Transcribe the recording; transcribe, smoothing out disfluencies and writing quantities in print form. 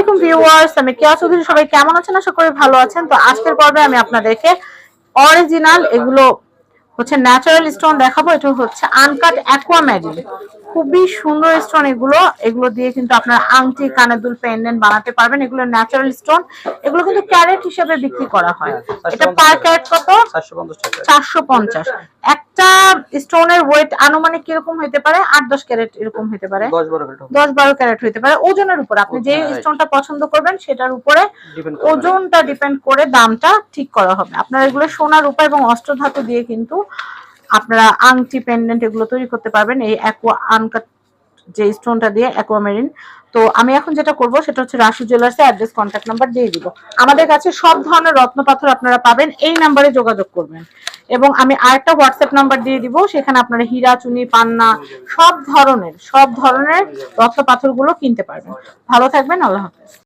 আলাইকুম ভিউয়ার্স, আমি কেয়া চৌধুরী। সবাই কেমন আছেন? আশা করি ভালো আছেন। তো আজকের পর্বে আমি আপনাদেরকে অরিজিনাল এগুলো হচ্ছে ন্যাচারাল স্টোন দেখাবো। এটা হচ্ছে আনকাট অ্যাকুয়াম্যারিন, খুবই সুন্দর স্টোন। এগুলো দিয়ে কিন্তু আপনারা আংটি, কানের দুল, পেন্ডেন্ট বানাতে পারবেন। এগুলো ন্যাচারাল স্টোন। এগুলো কিন্তু ক্যারেট হিসেবে বিক্রি করা হয়। এটা পার ক্যারেট কত? 450। একটা স্টোনের ওয়েট আনুমানিক কিরকম হতে পারে? 8-10 ক্যারেট এরকম হতে পারে, 10-12 ক্যারেট হতে পারে। ওজনের উপর, আপনি যে স্টোনটা পছন্দ করবেন সেটার উপরে ওজনটা ডিপেন্ড করে দামটা ঠিক করা হবে। আপনারা এগুলো সোনা, রূপা এবং অস্ত্রধাতু দিয়ে কিন্তু আপনারা আংটি, পেন্ডেন্ট এগুলো তৈরি করতে পারবেন এই অ্যাকোয়া আনকাট যে স্টোনটা দিয়ে, অ্যাকুয়ামেরিন। তো আমি এখন যেটা করব সেটা হচ্ছে রাশি জুয়েলার্সে অ্যাড্রেস, কন্ট্যাক্ট নাম্বার দিয়ে দিব। আমাদের কাছে সব ধরনের রত্ন পাথর আপনারা পাবেন, এই নাম্বারে যোগাযোগ করবেন। এবং আমি আরেকটা হোয়াটসঅ্যাপ নাম্বার দিয়ে দিব, সেখানে আপনারা হীরা, চুনি, পান্না সব ধরনের রত্ন পাথরগুলো কিনতে পারবেন। ভালো থাকবেন, আল্লাহ হাফেজ।